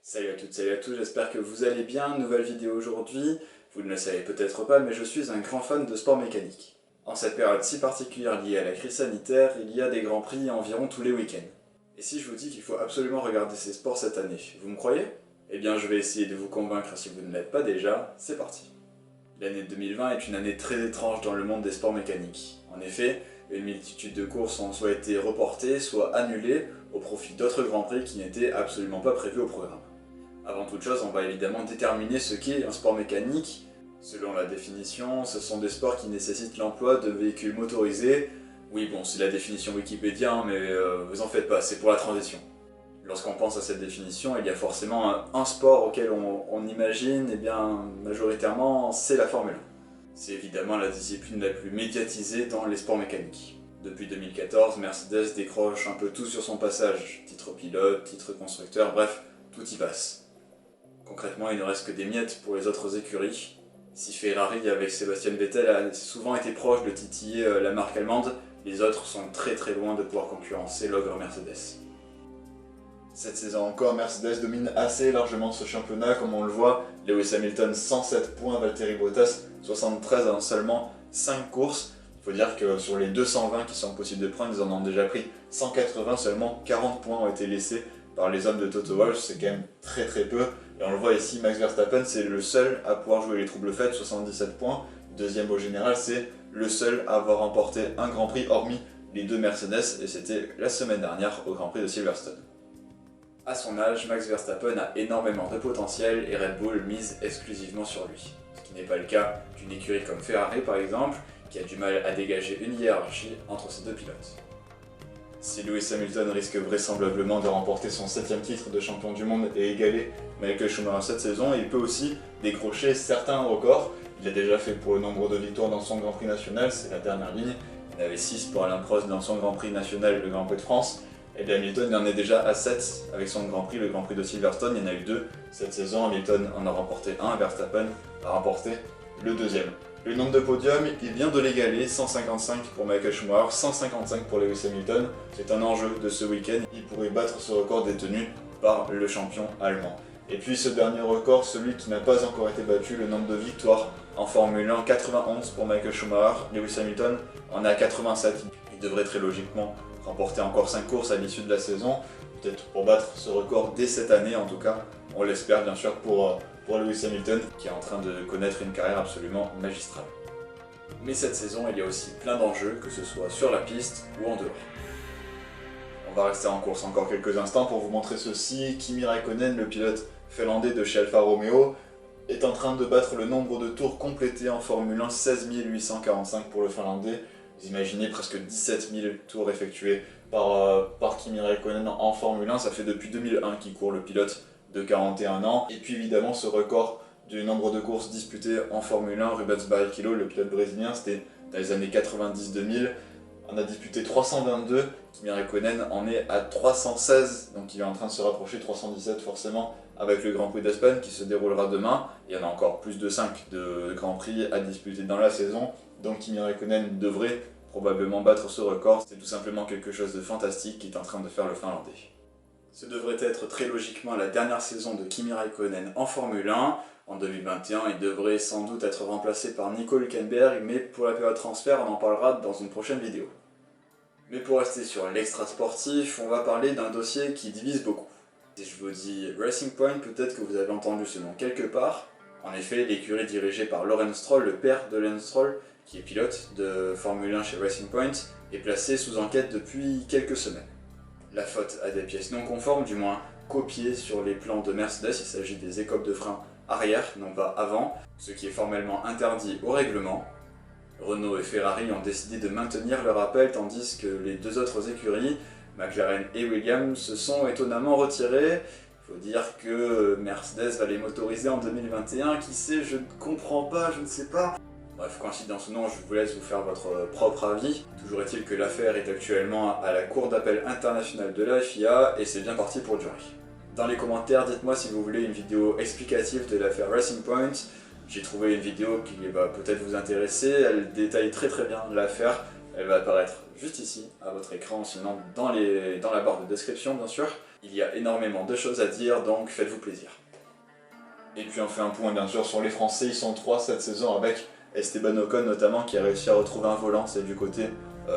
Salut à toutes, salut à tous, j'espère que vous allez bien. Nouvelle vidéo aujourd'hui. Vous ne le savez peut-être pas, mais je suis un grand fan de sport mécanique. En cette période si particulière liée à la crise sanitaire, il y a des grands prix environ tous les week-ends. Et si je vous dis qu'il faut absolument regarder ces sports cette année, vous me croyez? Eh bien je vais essayer de vous convaincre si vous ne l'êtes pas déjà, c'est parti. L'année 2020 est une année très étrange dans le monde des sports mécaniques. En effet, une multitude de courses ont soit été reportées, soit annulées au profit d'autres grands prix qui n'étaient absolument pas prévus au programme. Avant toute chose, on va évidemment déterminer ce qu'est un sport mécanique. Selon la définition, ce sont des sports qui nécessitent l'emploi de véhicules motorisés. Oui bon, c'est la définition Wikipédia, mais vous en faites pas, c'est pour la transition. Lorsqu'on pense à cette définition, il y a forcément un sport auquel on imagine, et bien majoritairement, c'est la Formule 1. C'est évidemment la discipline la plus médiatisée dans les sports mécaniques. Depuis 2014, Mercedes décroche un peu tout sur son passage. Titre pilote, titre constructeur, bref, tout y passe. Concrètement, il ne reste que des miettes pour les autres écuries. Si Ferrari avec Sébastien Vettel a souvent été proche de titiller la marque allemande, les autres sont très loin de pouvoir concurrencer l'ogre Mercedes. Cette saison encore, Mercedes domine assez largement ce championnat, comme on le voit. Lewis Hamilton 107 points, Valtteri Bottas 73 en seulement 5 courses. Il faut dire que sur les 220 qui sont possibles de prendre, ils en ont déjà pris 180, seulement 40 points ont été laissés par les hommes de Toto Wolff, c'est quand même très peu. Et on le voit ici, Max Verstappen c'est le seul à pouvoir jouer les troubles faits, 77 points. Deuxième au général, c'est le seul à avoir remporté un Grand Prix hormis les deux Mercedes, et c'était la semaine dernière au Grand Prix de Silverstone. À son âge, Max Verstappen a énormément de potentiel et Red Bull mise exclusivement sur lui. Ce qui n'est pas le cas d'une écurie comme Ferrari par exemple, qui a du mal à dégager une hiérarchie entre ces deux pilotes. Si Lewis Hamilton risque vraisemblablement de remporter son 7ème titre de champion du monde et égaler Michael Schumacher cette saison, il peut aussi décrocher certains records. Il l'a déjà fait pour le nombre de victoires dans son Grand Prix national, c'est la dernière ligne. Il en avait 6 pour Alain Prost dans son Grand Prix national, le Grand Prix de France. Et bien Hamilton il en est déjà à 7 avec son Grand Prix, le Grand Prix de Silverstone, il y en a eu 2 cette saison. Hamilton en a remporté un, Verstappen a remporté le deuxième. Le nombre de podiums, il vient de l'égaler, 155 pour Michael Schumacher, 155 pour Lewis Hamilton. C'est un enjeu de ce week-end, il pourrait battre ce record détenu par le champion allemand. Et puis ce dernier record, celui qui n'a pas encore été battu, le nombre de victoires en Formule 1, 91 pour Michael Schumacher, Lewis Hamilton en a 87. Il devrait très logiquement remporter encore 5 courses à l'issue de la saison, peut-être pour battre ce record dès cette année en tout cas, on l'espère bien sûr pour Lewis Hamilton qui est en train de connaître une carrière absolument magistrale. Mais cette saison il y a aussi plein d'enjeux, que ce soit sur la piste ou en dehors. On va rester en course encore quelques instants pour vous montrer ceci. Kimi Räikkönen, le pilote finlandais de chez Alfa Romeo, est en train de battre le nombre de tours complétés en Formule 1, 16 845 pour le finlandais. Vous imaginez presque 17 000 tours effectués par Kimi Räikkönen en Formule 1, ça fait depuis 2001 qu'il court, le pilote de 41 ans. Et puis évidemment ce record du nombre de courses disputées en Formule 1, Rubens Barrichello, le pilote brésilien, c'était dans les années 90-2000. On a disputé 322, Kimi Räikkönen en est à 316, donc il est en train de se rapprocher, 317 forcément, avec le Grand Prix d'Espagne qui se déroulera demain. Il y en a encore plus de 5 de Grands Prix à disputer dans la saison, donc Kimi Räikkönen devrait probablement battre ce record. C'est tout simplement quelque chose de fantastique qui est en train de faire le Finlandais. Ce devrait être très logiquement la dernière saison de Kimi Räikkönen en Formule 1. En 2021, il devrait sans doute être remplacé par Nico Hülkenberg, mais pour la période transfert, on en parlera dans une prochaine vidéo. Mais pour rester sur l'extra sportif, on va parler d'un dossier qui divise beaucoup. Si je vous dis Racing Point, peut-être que vous avez entendu ce nom quelque part. En effet, l'écurie dirigée par Lawrence Stroll, le père de Lance Stroll, qui est pilote de Formule 1 chez Racing Point, est placée sous enquête depuis quelques semaines. La faute à des pièces non conformes, du moins copiées sur les plans de Mercedes, il s'agit des écopes de frein arrière, non pas avant, ce qui est formellement interdit au règlement. Renault et Ferrari ont décidé de maintenir leur appel, tandis que les deux autres écuries, McLaren et Williams, se sont étonnamment retirées. Il faut dire que Mercedes va les motoriser en 2021, qui sait, je ne comprends pas, je ne sais pas. Bref, coïncidence ou non, je vous laisse vous faire votre propre avis. Toujours est-il que l'affaire est actuellement à la Cour d'appel internationale de la FIA et c'est bien parti pour durer. Dans les commentaires, dites-moi si vous voulez une vidéo explicative de l'affaire Racing Point. J'ai trouvé une vidéo qui va peut-être vous intéresser, elle détaille très bien l'affaire. Elle va apparaître juste ici, à votre écran, sinon dans la barre de description bien sûr. Il y a énormément de choses à dire, donc faites-vous plaisir. Et puis on fait un point bien sûr sur les Français, ils sont 3 cette saison avec Esteban Ocon notamment qui a réussi à retrouver un volant, c'est du côté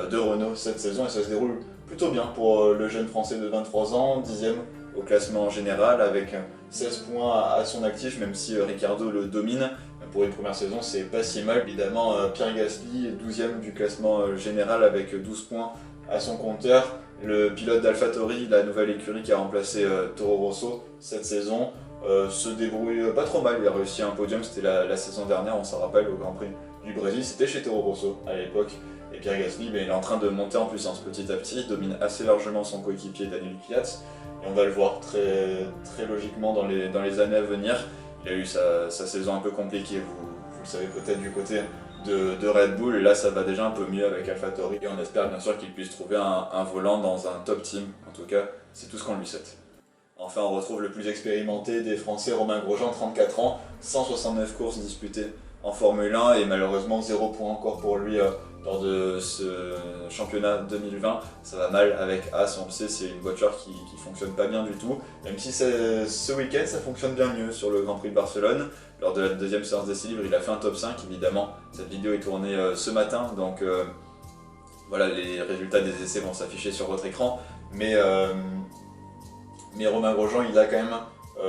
de Renault cette saison et ça se déroule plutôt bien pour le jeune Français de 23 ans, 10e au classement général avec 16 points à son actif même si Ricciardo le domine. Pour une première saison c'est pas si mal, évidemment Pierre Gasly 12e du classement général avec 12 points à son compteur. Le pilote d'AlphaTauri, la nouvelle écurie qui a remplacé Toro Rosso cette saison, se débrouille pas trop mal, il a réussi un podium, c'était la saison dernière, on s'en rappelle, au Grand Prix du Brésil, c'était chez Toro Rosso à l'époque, et Pierre Gasly il est en train de monter en puissance petit à petit, il domine assez largement son coéquipier Daniel Kvyat, et on va le voir très logiquement dans les années à venir. Il a eu sa saison un peu compliquée, vous le savez peut-être du côté de Red Bull, et là ça va déjà un peu mieux avec AlphaTauri, et on espère bien sûr qu'il puisse trouver un volant dans un top team, en tout cas c'est tout ce qu'on lui souhaite. Enfin on retrouve le plus expérimenté des Français, Romain Grosjean, 34 ans, 169 courses disputées en Formule 1 et malheureusement 0 point encore pour lui lors de ce championnat 2020. Ça va mal avec As, on le sait, c'est une voiture qui fonctionne pas bien du tout, même si ce week-end ça fonctionne bien mieux sur le Grand Prix de Barcelone. Lors de la deuxième séance d'essai libre, il a fait un top 5, évidemment cette vidéo est tournée ce matin, donc voilà, les résultats des essais vont s'afficher sur votre écran, mais Romain Grosjean il a quand même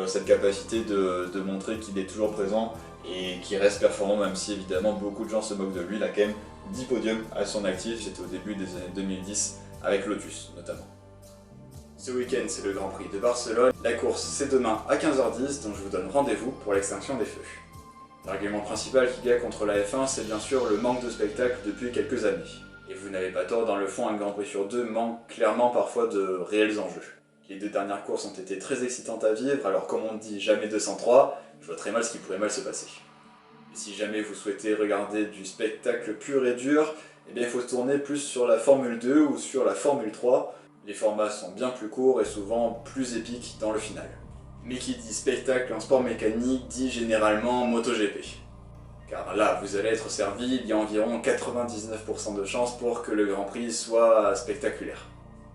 cette capacité de montrer qu'il est toujours présent et qu'il reste performant même si évidemment beaucoup de gens se moquent de lui. Il a quand même 10 podiums à son actif, c'était au début des années 2010 avec Lotus notamment. Ce week-end c'est le Grand Prix de Barcelone, la course c'est demain à 15h10 donc je vous donne rendez-vous pour l'extinction des feux. L'argument principal qui gagne contre la F1 c'est bien sûr le manque de spectacle depuis quelques années. Et vous n'avez pas tort, dans le fond un Grand Prix sur deux manque clairement parfois de réels enjeux. Les 2 dernières courses ont été très excitantes à vivre, alors comme on dit jamais 203, je vois très mal ce qui pourrait mal se passer. Et si jamais vous souhaitez regarder du spectacle pur et dur, eh bien il faut se tourner plus sur la Formule 2 ou sur la Formule 3. Les formats sont bien plus courts et souvent plus épiques dans le final. Mais qui dit spectacle en sport mécanique dit généralement MotoGP. Car là, vous allez être servi, il y a environ 99% de chances pour que le Grand Prix soit spectaculaire.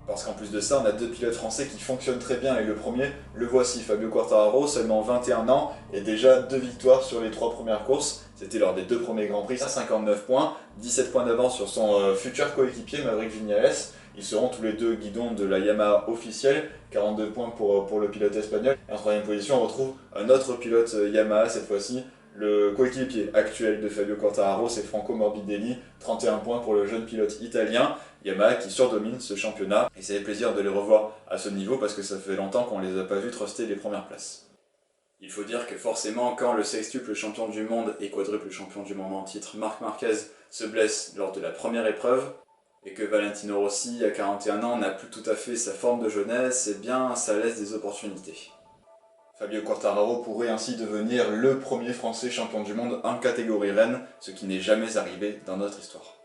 Parce qu'en plus de ça, on a 2 pilotes français qui fonctionnent très bien et le premier, le voici, Fabio Quartararo, seulement 21 ans et déjà 2 victoires sur les 3 premières courses. C'était lors des 2 premiers Grands Prix, 59 points, 17 points d'avance sur son futur coéquipier Maverick Viñales. Ils seront tous les deux guidons de la Yamaha officielle, 42 points pour le pilote espagnol. Et en 3ème position, on retrouve un autre pilote Yamaha cette fois-ci, le coéquipier actuel de Fabio Quartararo, c'est Franco Morbidelli, 31 points pour le jeune pilote italien. Yamaha qui surdomine ce championnat, et ça fait plaisir de les revoir à ce niveau parce que ça fait longtemps qu'on les a pas vus truster les premières places. Il faut dire que forcément quand le sextuple champion du monde et quadruple champion du monde en titre Marc Marquez se blesse lors de la première épreuve, et que Valentino Rossi à 41 ans n'a plus tout à fait sa forme de jeunesse, eh bien ça laisse des opportunités. Fabio Quartararo pourrait ainsi devenir le premier français champion du monde en catégorie reine, ce qui n'est jamais arrivé dans notre histoire.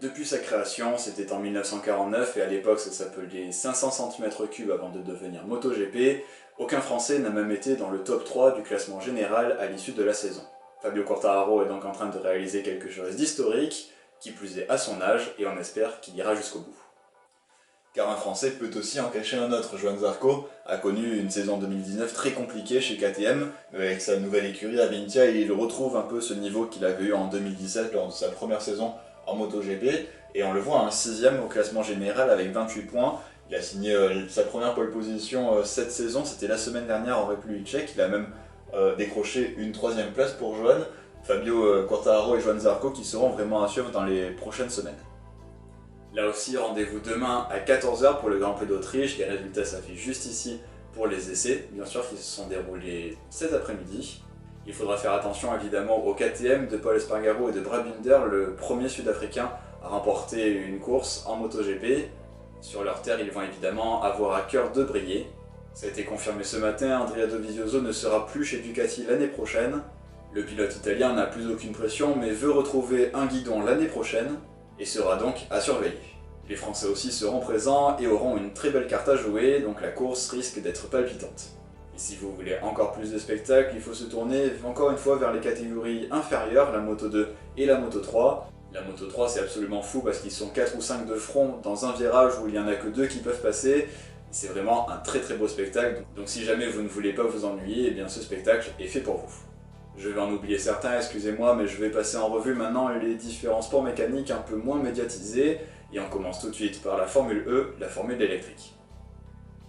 Depuis sa création, c'était en 1949 et à l'époque ça s'appelait 500 cm3 avant de devenir MotoGP, aucun Français n'a même été dans le top 3 du classement général à l'issue de la saison. Fabio Quartararo est donc en train de réaliser quelque chose d'historique, qui plus est à son âge, et on espère qu'il ira jusqu'au bout. Car un Français peut aussi en cacher un autre. Johann Zarco a connu une saison 2019 très compliquée chez KTM, mais avec sa nouvelle écurie Avintia, il retrouve un peu ce niveau qu'il avait eu en 2017 lors de sa première saison en MotoGP, et on le voit à un 6ème au classement général avec 28 points. Il a signé sa première pole position cette saison, c'était la semaine dernière en République tchèque, il a même décroché une 3ème place pour Johann. Fabio Quartararo et Johann Zarco qui seront vraiment à suivre dans les prochaines semaines. Là aussi, rendez-vous demain à 14h pour le Grand Prix d'Autriche, les résultats s'affichent juste ici pour les essais, bien sûr qui se sont déroulés cet après-midi. Il faudra faire attention évidemment au KTM de Paul Espargaro et de Brad Binder, le premier sud-africain à remporter une course en MotoGP. Sur leur terre, ils vont évidemment avoir à cœur de briller. Ça a été confirmé ce matin, Andrea Dovizioso ne sera plus chez Ducati l'année prochaine. Le pilote italien n'a plus aucune pression mais veut retrouver un guidon l'année prochaine et sera donc à surveiller. Les Français aussi seront présents et auront une très belle carte à jouer, donc la course risque d'être palpitante. Et si vous voulez encore plus de spectacles, il faut se tourner encore une fois vers les catégories inférieures, la Moto 2 et la Moto 3. La Moto 3 c'est absolument fou parce qu'ils sont 4 ou 5 de front dans un virage où il n'y en a que 2 qui peuvent passer. C'est vraiment un très beau spectacle, donc si jamais vous ne voulez pas vous ennuyer, eh bien ce spectacle est fait pour vous. Je vais en oublier certains, excusez-moi, mais je vais passer en revue maintenant les différents sports mécaniques un peu moins médiatisés, et on commence tout de suite par la Formule E, la formule électrique.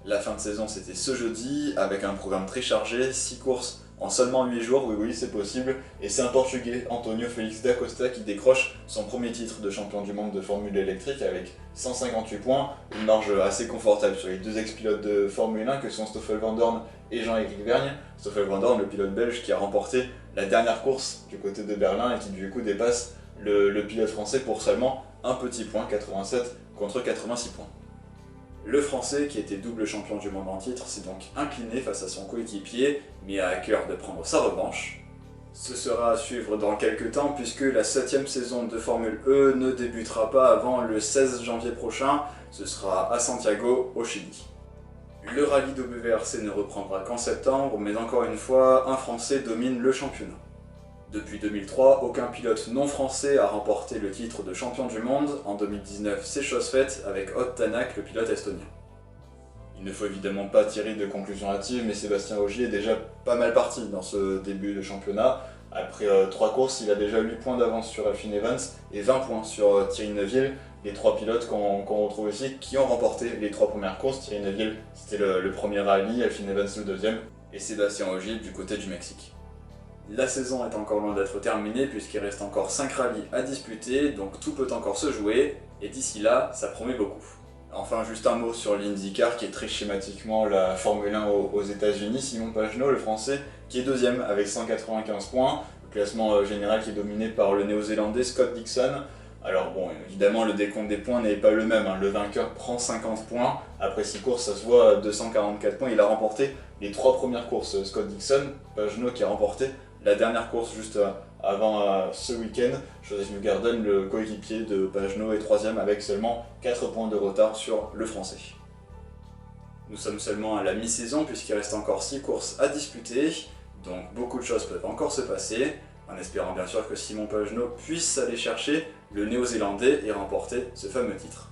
La fin de saison c'était ce jeudi, avec un programme très chargé, 6 courses en seulement 8 jours, oui c'est possible, et c'est un Portugais, António Félix da Costa, qui décroche son premier titre de champion du monde de Formule électrique avec 158 points, une marge assez confortable sur les deux ex-pilotes de Formule 1 que sont Stoffel Vandoorne et Jean-Éric Vergne. Stoffel Vandoorne, le pilote belge qui a remporté la dernière course du côté de Berlin et qui du coup dépasse le pilote français pour seulement un petit point, 87 contre 86 points. Le Français, qui était double champion du monde en titre, s'est donc incliné face à son coéquipier, mais a à cœur de prendre sa revanche. Ce sera à suivre dans quelques temps, puisque la 7ème saison de Formule E ne débutera pas avant le 16 janvier prochain, ce sera à Santiago, au Chili. Le rallye WRC ne reprendra qu'en septembre, mais encore une fois, un Français domine le championnat. Depuis 2003, aucun pilote non français a remporté le titre de champion du monde. En 2019, c'est chose faite avec Ott Tänak, le pilote estonien. Il ne faut évidemment pas tirer de conclusions hâtives, mais Sébastien Ogier est déjà pas mal parti dans ce début de championnat. Après 3 courses, il a déjà 8 points d'avance sur Alfyn Evans et 20 points sur Thierry Neuville, les 3 pilotes qu'on retrouve ici qui ont remporté les 3 premières courses. Thierry Neuville, c'était le premier rallye, Alfyn Evans le deuxième, et Sébastien Ogier du côté du Mexique. La saison est encore loin d'être terminée puisqu'il reste encore 5 rallyes à disputer, donc tout peut encore se jouer, et d'ici là, ça promet beaucoup. Enfin, juste un mot sur l'IndyCar qui est très schématiquement la Formule 1 aux États-Unis. Simon Pagenaud, le français, qui est deuxième avec 195 points. Le classement général qui est dominé par le néo-zélandais Scott Dixon. Alors bon, évidemment le décompte des points n'est pas le même, hein. Le vainqueur prend 50 points, après 6 courses ça se voit, 244 points, il a remporté les 3 premières courses. Scott Dixon, Pagenaud qui a remporté la dernière course juste avant ce week-end. Joseph Newgarden, le coéquipier de Pagenaud, est 3ème avec seulement 4 points de retard sur le français. Nous sommes seulement à la mi-saison puisqu'il reste encore 6 courses à disputer, donc beaucoup de choses peuvent encore se passer, en espérant bien sûr que Simon Pagenaud puisse aller chercher le néo-zélandais et remporter ce fameux titre.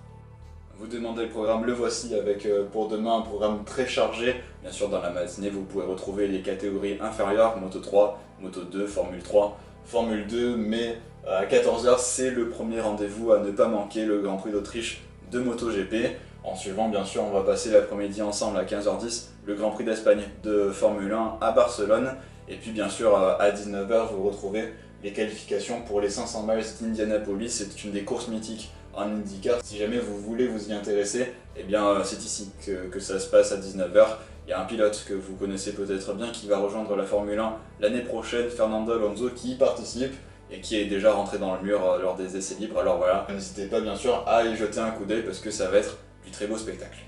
Vous demandez le programme, le voici, avec pour demain un programme très chargé. Bien sûr, dans la matinée, vous pouvez retrouver les catégories inférieures, Moto 3, Moto 2, Formule 3, Formule 2, mais à 14 h, c'est le premier rendez-vous à ne pas manquer, le Grand Prix d'Autriche de MotoGP. En suivant, bien sûr, on va passer l'après-midi ensemble à 15 h 10, le Grand Prix d'Espagne de Formule 1 à Barcelone. Et puis, bien sûr, à 19 h, vous retrouvez les qualifications pour les 500 miles d'Indianapolis. C'est une des courses mythiques en IndyCar. Si jamais vous voulez vous y intéresser, eh bien c'est ici que ça se passe à 19 h. Il y a un pilote que vous connaissez peut-être bien qui va rejoindre la Formule 1 l'année prochaine, Fernando Alonso, qui y participe et qui est déjà rentré dans le mur lors des essais libres. Alors voilà, n'hésitez pas bien sûr à y jeter un coup d'œil parce que ça va être du très beau spectacle.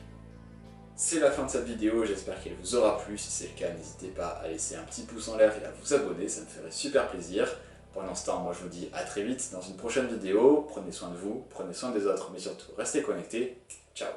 C'est la fin de cette vidéo, j'espère qu'elle vous aura plu. Si c'est le cas, n'hésitez pas à laisser un petit pouce en l'air et à vous abonner, ça me ferait super plaisir. Pendant ce temps, moi je vous dis à très vite dans une prochaine vidéo. Prenez soin de vous, prenez soin des autres, mais surtout restez connectés. Ciao!